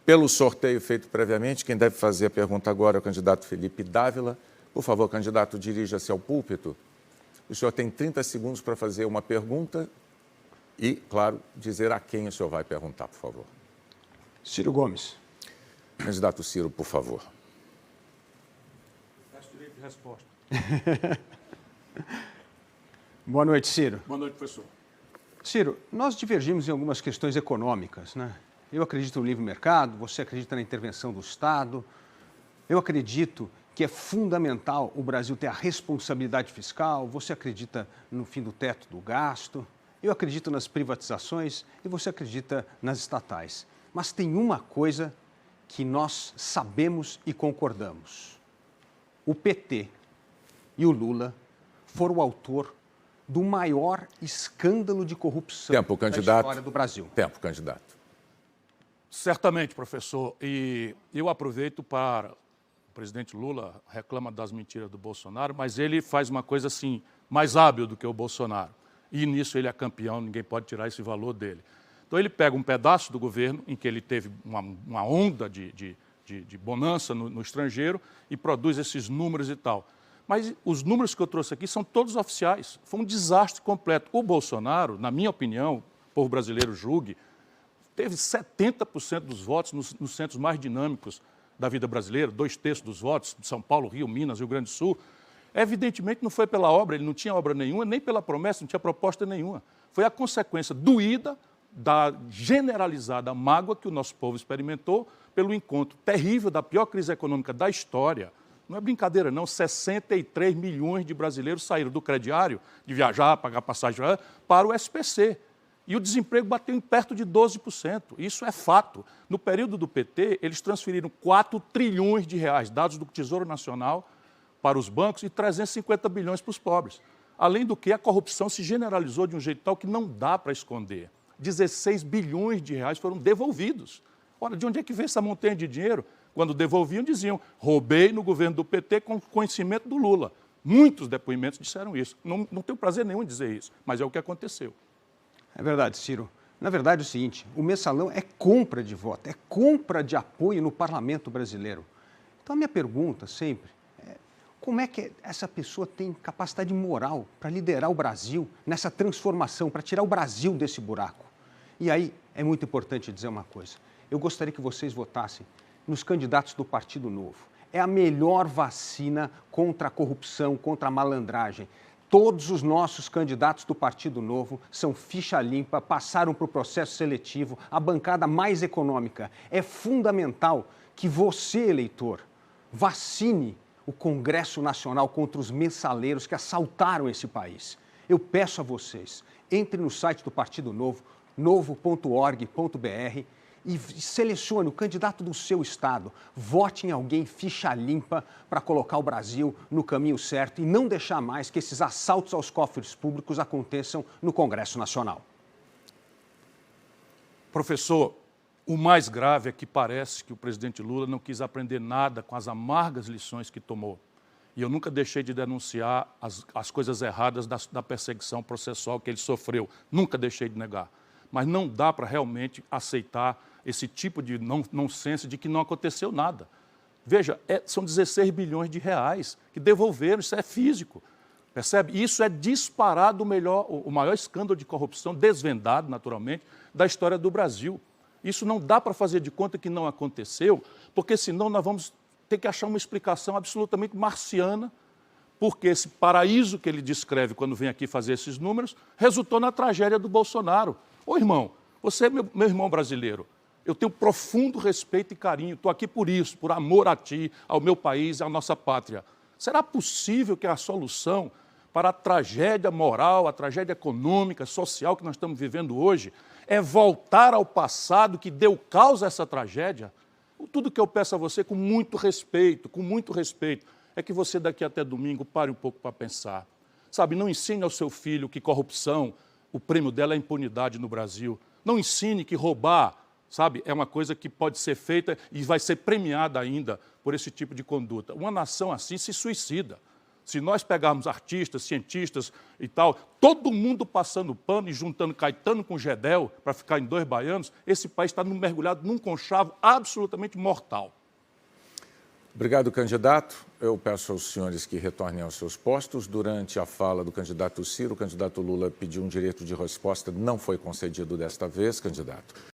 Pelo sorteio feito previamente, quem deve fazer a pergunta agora é o candidato Felipe Dávila. Por favor, candidato, dirija-se ao púlpito. O senhor tem 30 segundos para fazer uma pergunta e, claro, dizer a quem o senhor vai perguntar, por favor. Ciro Gomes. Candidato Ciro, por favor. Peço direito de resposta. Boa noite, Ciro. Boa noite, professor. Ciro, nós divergimos em algumas questões econômicas, né? Eu acredito no livre mercado, você acredita na intervenção do Estado. Eu acredito que é fundamental o Brasil ter a responsabilidade fiscal, você acredita no fim do teto do gasto, eu acredito nas privatizações e você acredita nas estatais. Mas tem uma coisa que nós sabemos e concordamos. O PT e o Lula foram o autor do maior escândalo de corrupção da história do Brasil. Tempo, candidato. Certamente, professor. E eu aproveito para... O presidente Lula reclama das mentiras do Bolsonaro, mas ele faz uma coisa assim, mais hábil do que o Bolsonaro. E nisso ele é campeão, ninguém pode tirar esse valor dele. Então ele pega um pedaço do governo em que ele teve uma onda de bonança no estrangeiro e produz esses números e tal. Mas os números que eu trouxe aqui são todos oficiais. Foi um desastre completo. O Bolsonaro, na minha opinião, o povo brasileiro julgue, teve 70% dos votos nos centros mais dinâmicos da vida brasileira, 2/3 dos votos, de São Paulo, Rio, Minas, Rio Grande do Sul. Evidentemente não foi pela obra, ele não tinha obra nenhuma, nem pela promessa, não tinha proposta nenhuma. Foi a consequência doída da generalizada mágoa que o nosso povo experimentou pelo encontro terrível da pior crise econômica da história. Não é brincadeira, não. 63 milhões de brasileiros saíram do crediário, de viajar, pagar passagem, para o SPC. E o desemprego bateu em perto de 12%. Isso é fato. No período do PT, eles transferiram 4 trilhões de reais, dados do Tesouro Nacional, para os bancos e 350 bilhões para os pobres. Além do que, a corrupção se generalizou de um jeito tal que não dá para esconder. 16 bilhões de reais foram devolvidos. Ora, de onde é que vem essa montanha de dinheiro? Quando devolviam, diziam, roubei no governo do PT com conhecimento do Lula. Muitos depoimentos disseram isso. Não tenho prazer nenhum em dizer isso, mas é o que aconteceu. É verdade, Ciro. Na verdade é o seguinte, o mensalão é compra de voto, é compra de apoio no parlamento brasileiro. Então a minha pergunta sempre é, como é que essa pessoa tem capacidade moral para liderar o Brasil nessa transformação, para tirar o Brasil desse buraco? E aí é muito importante dizer uma coisa, eu gostaria que vocês votassem nos candidatos do Partido Novo. É a melhor vacina contra a corrupção, contra a malandragem. Todos os nossos candidatos do Partido Novo são ficha limpa, passaram para o processo seletivo, a bancada mais econômica. É fundamental que você, eleitor, vacine o Congresso Nacional contra os mensaleiros que assaltaram esse país. Eu peço a vocês, entre no site do Partido Novo, novo.org.br, e selecione o candidato do seu estado, vote em alguém ficha limpa para colocar o Brasil no caminho certo e não deixar mais que esses assaltos aos cofres públicos aconteçam no Congresso Nacional. Professor, o mais grave é que parece que o presidente Lula não quis aprender nada com as amargas lições que tomou. E eu nunca deixei de denunciar as coisas erradas da perseguição processual que ele sofreu. Nunca deixei de negar. Mas não dá para realmente aceitar esse tipo de nonsense de que não aconteceu nada. Veja, são 16 bilhões de reais que devolveram, isso é físico. Percebe? Isso é disparado o maior escândalo de corrupção, desvendado, naturalmente, da história do Brasil. Isso não dá para fazer de conta que não aconteceu, porque senão nós vamos ter que achar uma explicação absolutamente marciana, porque esse paraíso que ele descreve quando vem aqui fazer esses números, resultou na tragédia do Bolsonaro. Ô irmão, você é meu irmão brasileiro, eu tenho profundo respeito e carinho, estou aqui por isso, por amor a ti, ao meu país, à nossa pátria. Será possível que a solução para a tragédia moral, a tragédia econômica, social que nós estamos vivendo hoje, é voltar ao passado que deu causa a essa tragédia? Tudo que eu peço a você com muito respeito, é que você daqui até domingo pare um pouco para pensar. Sabe, não ensine ao seu filho que corrupção, o prêmio dela é impunidade no Brasil. Não ensine que roubar, sabe, é uma coisa que pode ser feita e vai ser premiada ainda por esse tipo de conduta. Uma nação assim se suicida. Se nós pegarmos artistas, cientistas e tal, todo mundo passando pano e juntando Caetano com Gedel para ficar em 2 baianos, esse país está mergulhado num conchavo absolutamente mortal. Obrigado, candidato. Eu peço aos senhores que retornem aos seus postos. Durante a fala do candidato Ciro, o candidato Lula pediu um direito de resposta, não foi concedido desta vez, candidato.